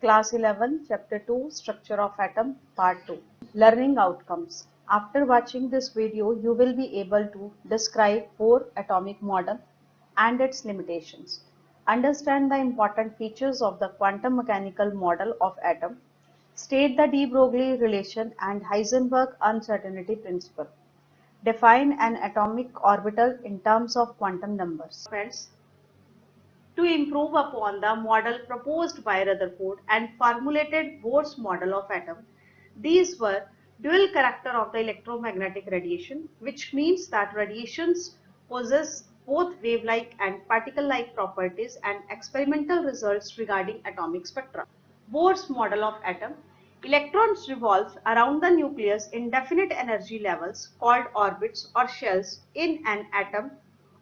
Class 11, Chapter 2, Structure of Atom, Part 2. Learning Outcomes. After watching this video, you will be able to describe Bohr atomic model and its limitations. Understand the important features of the quantum mechanical model of atom. State the de Broglie relation and Heisenberg uncertainty principle. Define an atomic orbital in terms of quantum numbers. Friends, to improve upon the model proposed by Rutherford and formulated Bohr's model of atom. These were dual character of the electromagnetic radiation, which means that radiations possess both wave-like and particle-like properties, and experimental results regarding atomic spectra. Bohr's model of atom. Electrons revolve around the nucleus in definite energy levels called orbits or shells in an atom.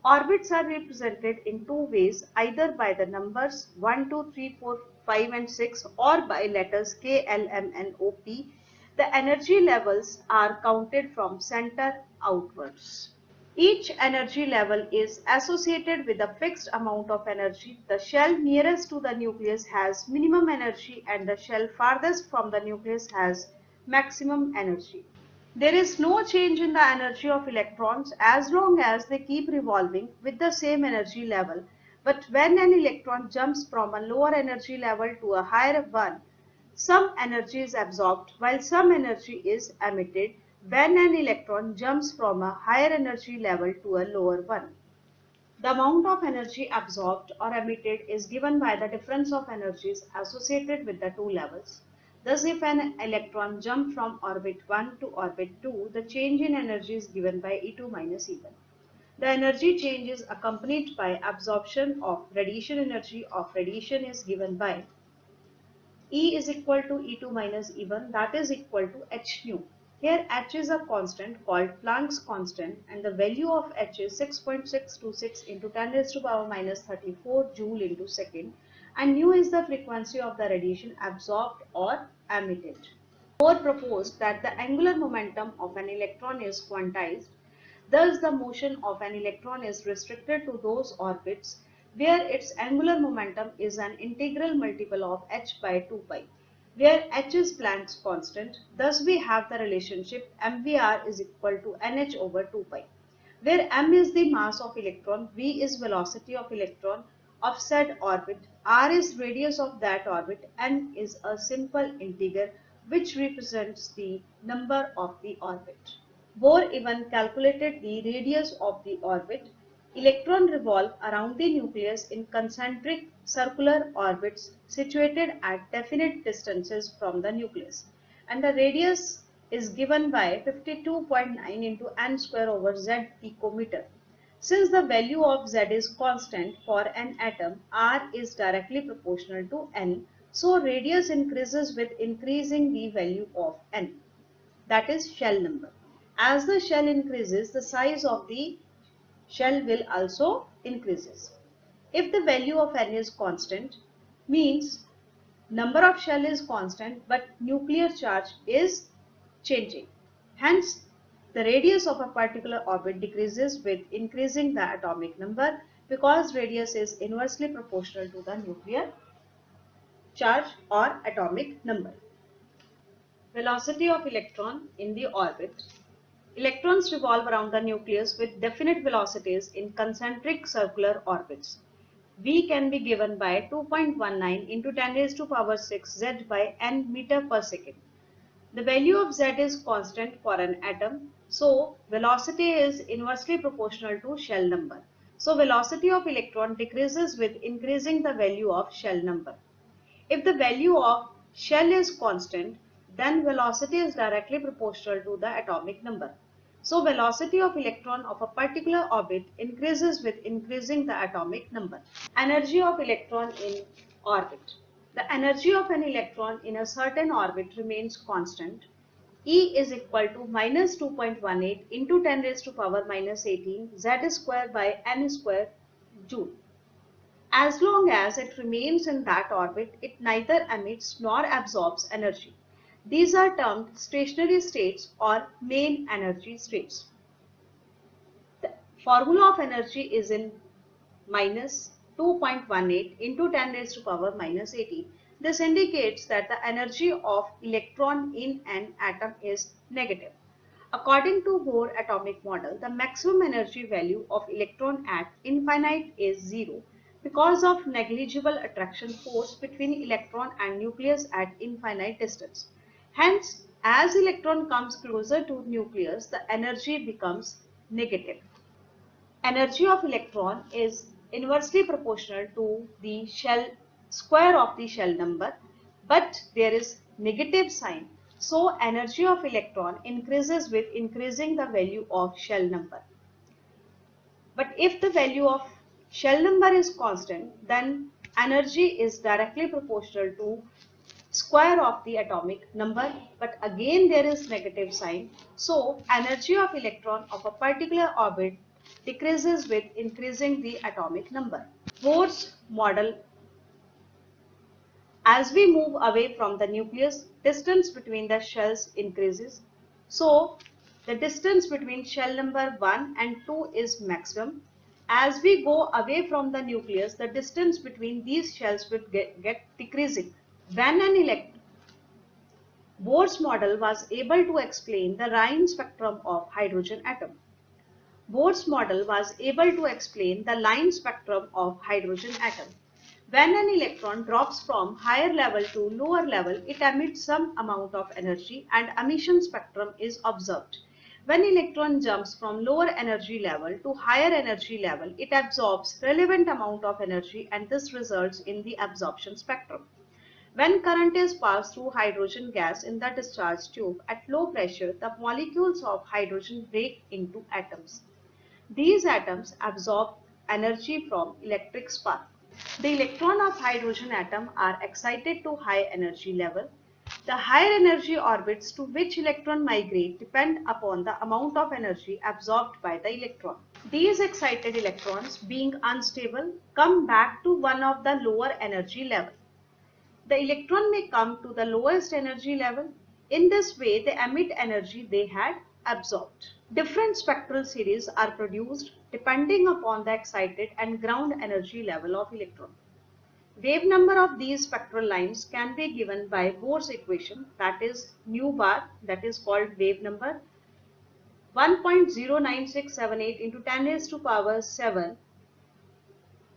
Orbits are represented in two ways, either by the numbers 1, 2, 3, 4, 5 and 6 or by letters K, L, M and O, P. The energy levels are counted from center outwards. Each energy level is associated with a fixed amount of energy. The shell nearest to the nucleus has minimum energy and the shell farthest from the nucleus has maximum energy. There is no change in the energy of electrons as long as they keep revolving with the same energy level. But when an electron jumps from a lower energy level to a higher one, some energy is absorbed while some energy is emitted when an electron jumps from a higher energy level to a lower one. The amount of energy absorbed or emitted is given by the difference of energies associated with the two levels. Thus, if an electron jumps from orbit 1 to orbit 2, the change in energy is given by E2 minus E1. The energy change is accompanied by absorption of radiation energy of radiation is given by E is equal to E2 minus E1, that is equal to h nu. Here h is a constant called Planck's constant and the value of h is 6.626 into 10 raised to power minus 34 joule into second, and nu is the frequency of the radiation absorbed or emitted. Bohr proposed that the angular momentum of an electron is quantized. Thus, the motion of an electron is restricted to those orbits where its angular momentum is an integral multiple of h by 2 pi, where h is Planck's constant. Thus, we have the relationship mvr is equal to nh over 2 pi, where m is the mass of electron, v is velocity of electron of said orbit, r is radius of that orbit, n is a simple integer which represents the number of the orbit. Bohr even calculated the radius of the orbit. Electrons revolve around the nucleus in concentric circular orbits situated at definite distances from the nucleus, and the radius is given by 52.9 into n square over z picometer. Since the value of z is constant for an atom, r is directly proportional to n, so radius increases with increasing the value of n, that is shell number. As the shell increases, the size of the shell will also increases. If the value of n is constant, means number of shell is constant but nuclear charge is changing. Hence, the radius of a particular orbit decreases with increasing the atomic number because radius is inversely proportional to the nuclear charge or atomic number. Velocity of electron in the orbit. Electrons revolve around the nucleus with definite velocities in concentric circular orbits. V can be given by 2.19 into 10 raised to power 6 z by n meter per second. The value of z is constant for an atom, so velocity is inversely proportional to shell number. So velocity of electron decreases with increasing the value of shell number. If the value of shell is constant, then velocity is directly proportional to the atomic number. So velocity of electron of a particular orbit increases with increasing the atomic number. Energy of electron in orbit. The energy of an electron in a certain orbit remains constant. E is equal to minus 2.18 into 10 raised to power minus 18 z square by n square joule. As long as it remains in that orbit, it neither emits nor absorbs energy. These are termed stationary states or main energy states. The formula of energy is in minus 2.18 into 10 raised to power minus 18. This indicates that the energy of electron in an atom is negative. According to Bohr atomic model, the maximum energy value of electron at infinite is 0 because of negligible attraction force between electron and nucleus at infinite distance. Hence, as electron comes closer to nucleus, the energy becomes negative. Energy of electron is inversely proportional to the shell square of the shell number, but there is negative sign. So energy of electron increases with increasing the value of shell number. But if the value of shell number is constant, then energy is directly proportional to square of the atomic number, but again there is negative sign. So energy of electron of a particular orbit decreases with increasing the atomic number. Bohr's model: as we move away from the nucleus, distance between the shells increases. So the distance between shell number 1 and 2 is maximum. As we go away from the nucleus, the distance between these shells will get decreasing. When an Bohr's model was able to explain the line spectrum of hydrogen atom. Bohr's model was able to explain the line spectrum of hydrogen atom. When an electron drops from higher level to lower level, it emits some amount of energy and emission spectrum is observed. When electron jumps from lower energy level to higher energy level, it absorbs relevant amount of energy and this results in the absorption spectrum. When current is passed through hydrogen gas in the discharge tube at low pressure, the molecules of hydrogen break into atoms. These atoms absorb energy from electric spark. The electron of hydrogen atom are excited to high energy level. The higher energy orbits to which electron migrate depend upon the amount of energy absorbed by the electron. These excited electrons, being unstable, come back to one of the lower energy level. The electron may come to the lowest energy level. In this way, they emit energy they had absorbed. Different spectral series are produced depending upon the excited and ground energy level of electron. Wave number of these spectral lines can be given by Bohr's equation, that is nu bar, that is called wave number, 1.09678 into 10 raised to power 7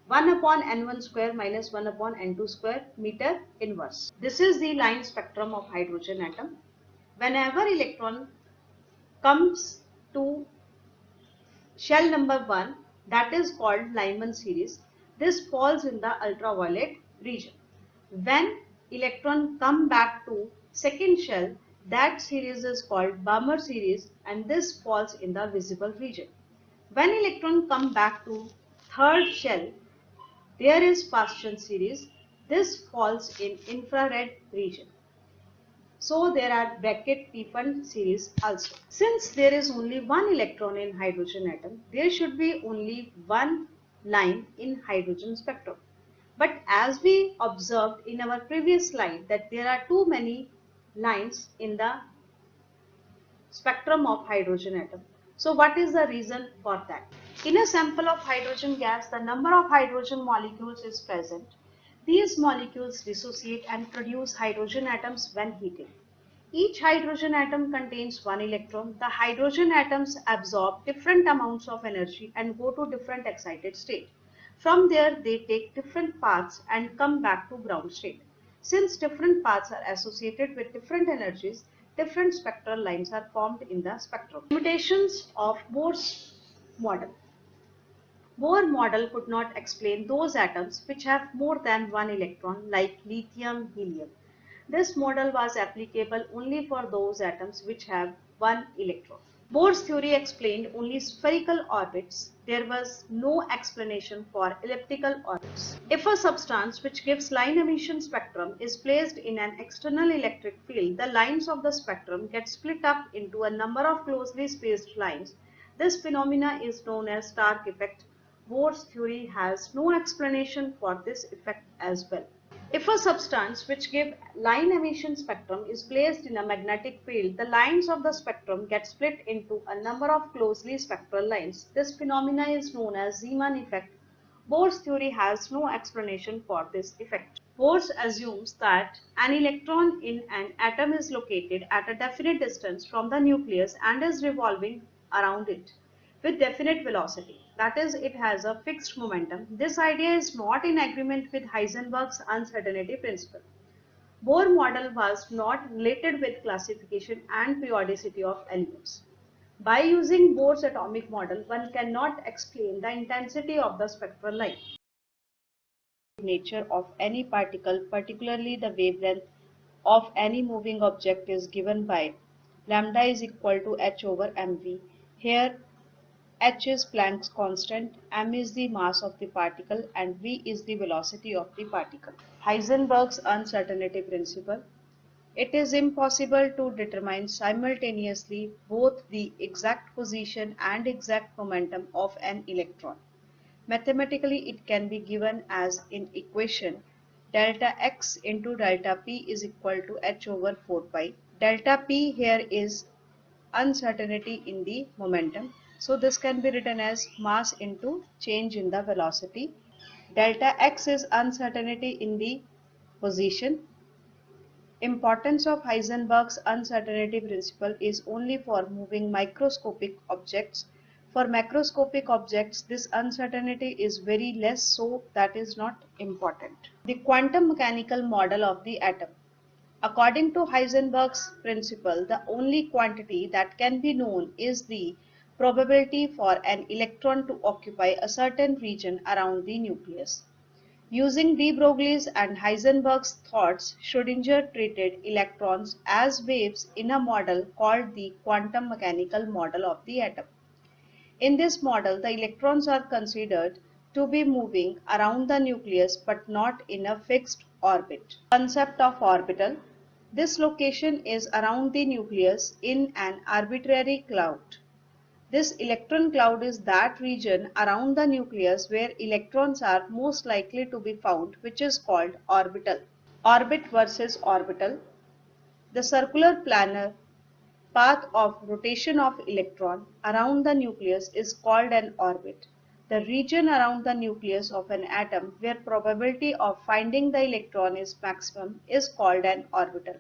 1 upon n1 square minus 1 upon n2 square meter inverse. This is the line spectrum of hydrogen atom. Whenever electron comes to shell number 1, that is called Lyman series, this falls in the ultraviolet region. When electron come back to second shell, that series is called Balmer series and this falls in the visible region. When electron come back to third shell, there is Paschen series. This falls in infrared region. So there are Beckett-Pfund series also. Since there is only one electron in hydrogen atom, there should be only one line in hydrogen spectrum. But as we observed in our previous slide that there are too many lines in the spectrum of hydrogen atom. So what is the reason for that? In a sample of hydrogen gas, the number of hydrogen molecules is present. These molecules dissociate and produce hydrogen atoms when heated. Each hydrogen atom contains one electron. The hydrogen atoms absorb different amounts of energy and go to different excited state. From there, they take different paths and come back to ground state. Since different paths are associated with different energies, different spectral lines are formed in the spectrum. Limitations of Bohr's model. Bohr model could not explain those atoms which have more than one electron like lithium, helium. This model was applicable only for those atoms which have one electron. Bohr's theory explained only spherical orbits. There was no explanation for elliptical orbits. If a substance which gives line emission spectrum is placed in an external electric field, the lines of the spectrum get split up into a number of closely spaced lines. This phenomena is known as Stark effect. Bohr's theory has no explanation for this effect as well. If a substance which gives line emission spectrum is placed in a magnetic field, the lines of the spectrum get split into a number of closely spectral lines. This phenomena is known as Zeeman effect. Bohr's theory has no explanation for this effect. Bohr assumes that an electron in an atom is located at a definite distance from the nucleus and is revolving around it with definite velocity. That is, it has a fixed momentum. This idea is not in agreement with Heisenberg's uncertainty principle. Bohr model was not related with classification and periodicity of elements. By using Bohr's atomic model, one cannot explain the intensity of the spectral light. Nature of any particle, particularly the wavelength of any moving object, is given by lambda is equal to h over mv. Here h is Planck's constant, m is the mass of the particle, and v is the velocity of the particle. Heisenberg's uncertainty principle. It is impossible to determine simultaneously both the exact position and exact momentum of an electron. Mathematically, it can be given as in equation delta x into delta p is equal to h over 4 pi. Delta p here is uncertainty in the momentum. So this can be written as mass into change in the velocity. Delta x is uncertainty in the position. Importance of Heisenberg's uncertainty principle is only for moving microscopic objects. For macroscopic objects, this uncertainty is very less, so that is not important. The quantum mechanical model of the atom. According to Heisenberg's principle, the only quantity that can be known is the probability for an electron to occupy a certain region around the nucleus. Using de Broglie's and Heisenberg's thoughts, Schrödinger treated electrons as waves in a model called the quantum mechanical model of the atom. In this model, the electrons are considered to be moving around the nucleus but not in a fixed orbit. Concept of orbital. This location is around the nucleus in an arbitrary cloud. This electron cloud is that region around the nucleus where electrons are most likely to be found, which is called orbital. Orbit versus orbital. The circular planar path of rotation of electron around the nucleus is called an orbit. The region around the nucleus of an atom where probability of finding the electron is maximum is called an orbital.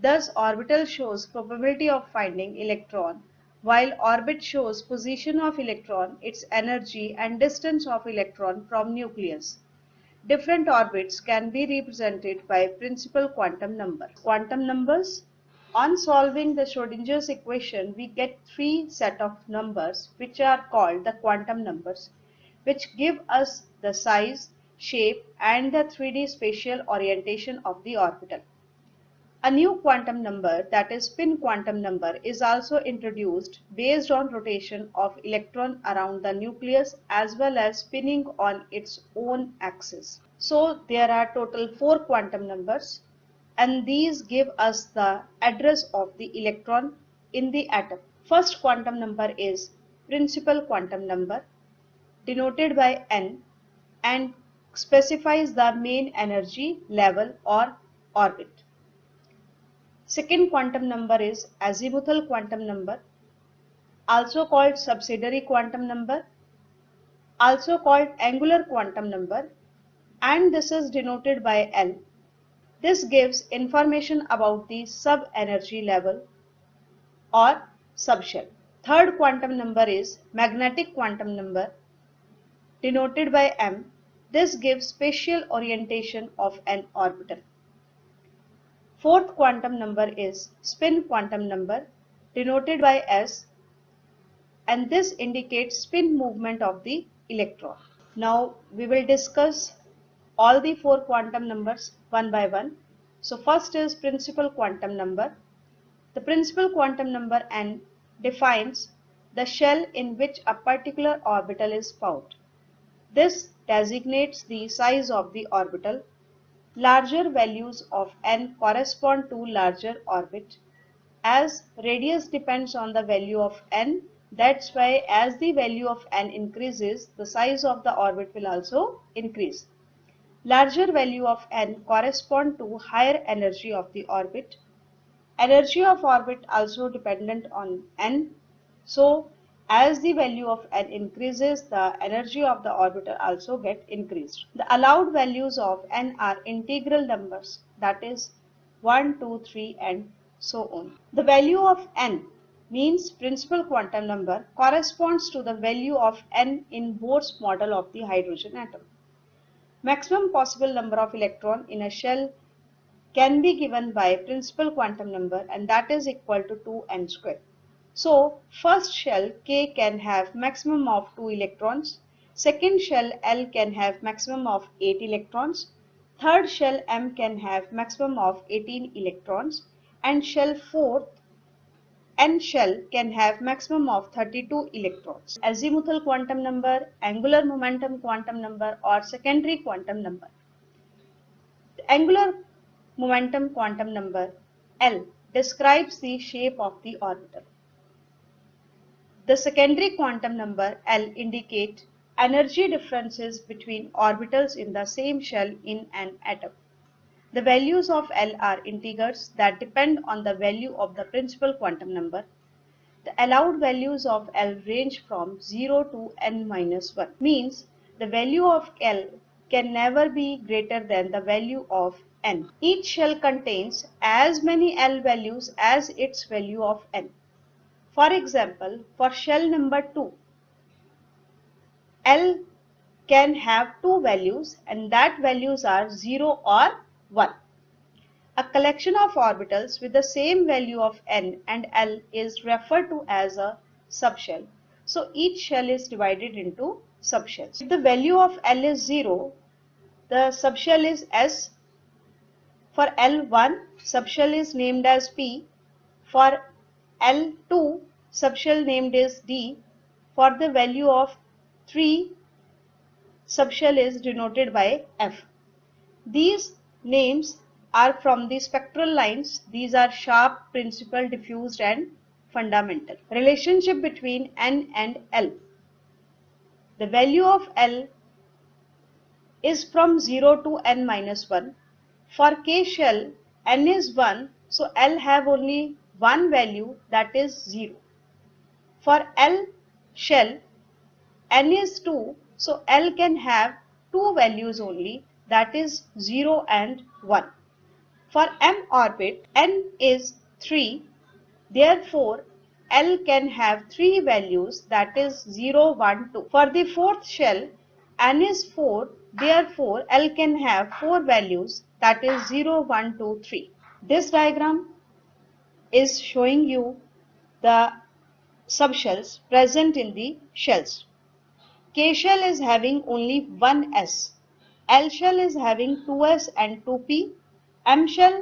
Thus, orbital shows probability of finding electron, while orbit shows position of electron, its energy, and distance of electron from nucleus. Different orbits can be represented by principal quantum number. Quantum numbers. On solving the Schrödinger's equation, we get three set of numbers which are called the quantum numbers, which give us the size, shape, and the 3D spatial orientation of the orbital. A new quantum number, that is spin quantum number, is also introduced based on rotation of electron around the nucleus as well as spinning on its own axis. So there are total 4 quantum numbers, and these give us the address of the electron in the atom. First quantum number is principal quantum number, denoted by n, and specifies the main energy level or orbit. Second quantum number is azimuthal quantum number, also called subsidiary quantum number, also called angular quantum number, and this is denoted by L. This gives information about the sub-energy level or subshell. Third quantum number is magnetic quantum number, denoted by M. This gives spatial orientation of an orbital. Fourth quantum number is spin quantum number, denoted by S, and this indicates spin movement of the electron. Now we will discuss all the 4 quantum numbers one by one. So first is principal quantum number. The principal quantum number n defines the shell in which a particular orbital is found. This designates the size of the orbital. Larger values of n correspond to larger orbit. As radius depends on the value of n, that's why as the value of n increases, the size of the orbit will also increase. Larger value of n correspond to higher energy of the orbit. Energy of orbit also dependent on n. So As the value of n increases, the energy of the orbital also get increased. The allowed values of n are integral numbers, that is 1, 2, 3 and so on. The value of n means principal quantum number corresponds to the value of n in Bohr's model of the hydrogen atom. Maximum possible number of electron in a shell can be given by principal quantum number, and that is equal to 2n square. So first shell K can have maximum of 2 electrons, second shell L can have maximum of 8 electrons, third shell M can have maximum of 18 electrons, and shell fourth N shell can have maximum of 32 electrons. Azimuthal quantum number, angular momentum quantum number or secondary quantum number. The angular momentum quantum number L describes the shape of the orbital. The secondary quantum number L indicate energy differences between orbitals in the same shell in an atom. The values of L are integers that depend on the value of the principal quantum number. The allowed values of L range from 0 to n-1, means the value of L can never be greater than the value of n. Each shell contains as many L values as its value of n. For example, for shell number 2, L can have two values and that values are 0 or 1. A collection of orbitals with the same value of n and L is referred to as a subshell. So each shell is divided into subshells. If the value of L is 0, the subshell is S. For L1, subshell is named as P. For L2, subshell named is D. For the value of 3, subshell is denoted by F. These names are from the spectral lines. These are sharp, principal, diffused and fundamental. Relationship between N and L. The value of L is from 0 to n-1. For K shell, N is 1, so L have only one value, that is 0. For L shell, N is 2, so L can have two values only, that is 0 and 1. For M orbit, N is 3, therefore L can have three values, that is 0, 1, 2. For the fourth shell, N is 4, therefore L can have four values, that is 0, 1, 2, 3. This diagram is showing you the subshells present in the shells. K shell is having only one S. L shell is having 2S and 2P. M shell,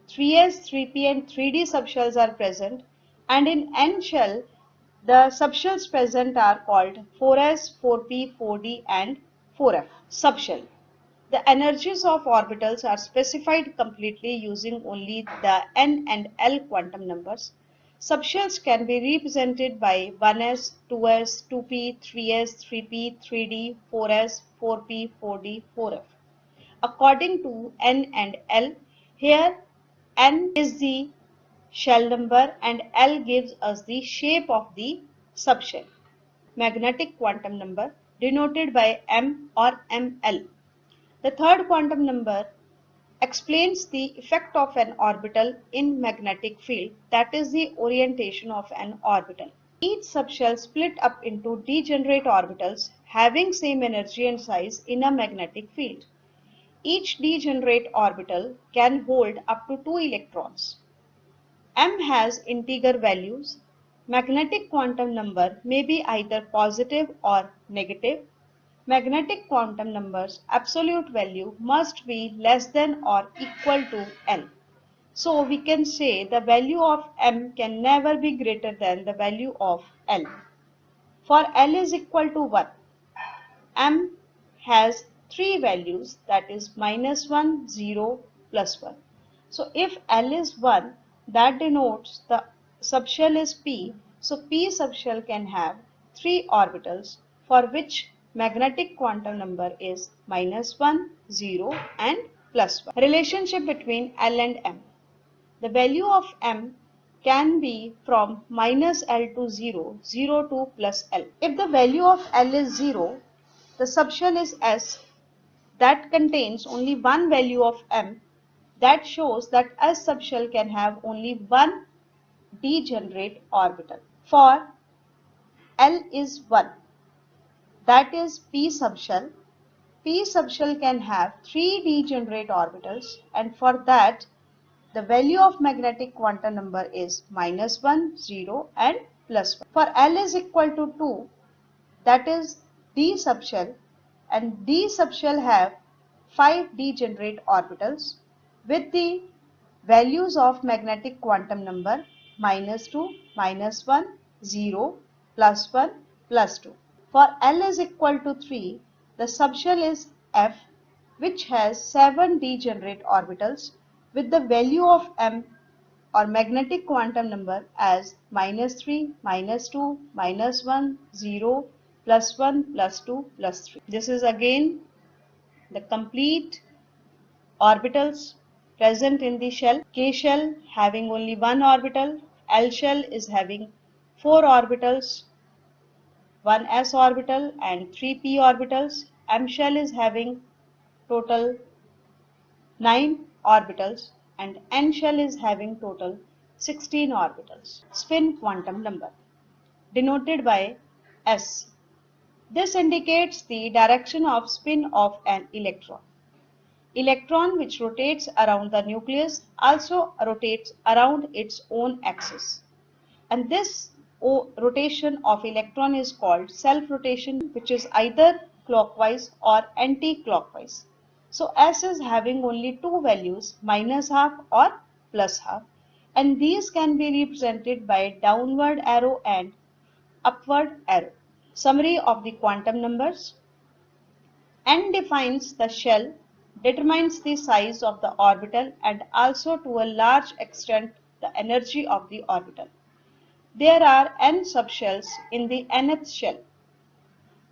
3S, 3P and 3D subshells are present, and in N shell, the subshells present are called 4S, 4P, 4D and 4F. Subshell. The energies of orbitals are specified completely using only the N and L quantum numbers. Subshells can be represented by 1s, 2s, 2p, 3s, 3p, 3d, 4s, 4p, 4d, 4f. According to N and L, here N is the shell number and L gives us the shape of the subshell. Magnetic quantum number denoted by M or ML. The third quantum number explains the effect of an orbital in magnetic field, that is the orientation of an orbital. Each subshell split up into degenerate orbitals having same energy and size in a magnetic field. Each degenerate orbital can hold up to 2 electrons. M has integer values. Magnetic quantum number may be either positive or negative. Magnetic quantum number's absolute value must be less than or equal to L. So we can say the value of M can never be greater than the value of L. For L is equal to 1, M has three values, that is -1, 0, +1. So if L is 1, that denotes the subshell is P. So P subshell can have three orbitals for which magnetic quantum number is -1, 0 and +1. Relationship between L and M. The value of M can be from minus L to 0, 0 to plus L. If the value of L is 0, the subshell is S that contains only one value of M. That shows that S subshell can have only one degenerate orbital. For L is 1, that is P subshell. P subshell can have 3 degenerate orbitals, and for that the value of magnetic quantum number is -1, 0 and +1. For L is equal to 2, that is D subshell, and D subshell have 5 degenerate orbitals with the values of magnetic quantum number -2, -1, 0, +1, +2. For L is equal to 3, the subshell is F, which has 7 degenerate orbitals with the value of M or magnetic quantum number as -3, -2, -1, 0, +1, +2, +3. This is again the complete orbitals present in the shell. K shell having only one orbital, L shell is having 4 orbitals, 1 s orbital and 3 p orbitals. M shell is having total 9 orbitals and N shell is having total 16 orbitals. Spin quantum number denoted by S. This indicates the direction of spin of an electron. Electron which rotates around the nucleus also rotates around its own axis. And this rotation of electron is called self-rotation, which is either clockwise or anti-clockwise. So S is having only two values, -12 or +12, and these can be represented by downward arrow and upward arrow. Summary of the quantum numbers. N defines the shell, determines the size of the orbital and also to a large extent the energy of the orbital. There are n subshells in the nth shell.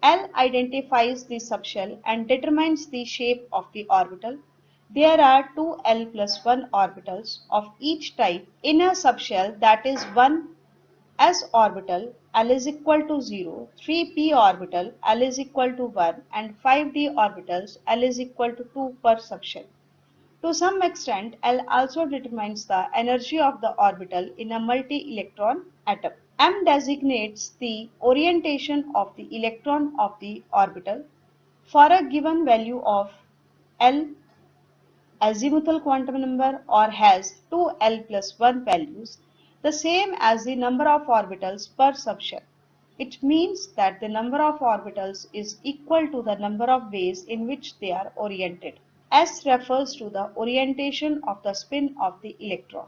L identifies the subshell and determines the shape of the orbital. There are two L plus 1 orbitals of each type in a subshell, that is 1 s orbital L is equal to 0, 3 p orbital L is equal to 1 and 5 d orbitals L is equal to 2 per subshell. To some extent, L also determines the energy of the orbital in a multi-electron atom. M designates the orientation of the electron of the orbital. For a given value of L azimuthal quantum number or has two L plus 1 values, the same as the number of orbitals per subshell. It means that the number of orbitals is equal to the number of ways in which they are oriented. S refers to the orientation of the spin of the electron.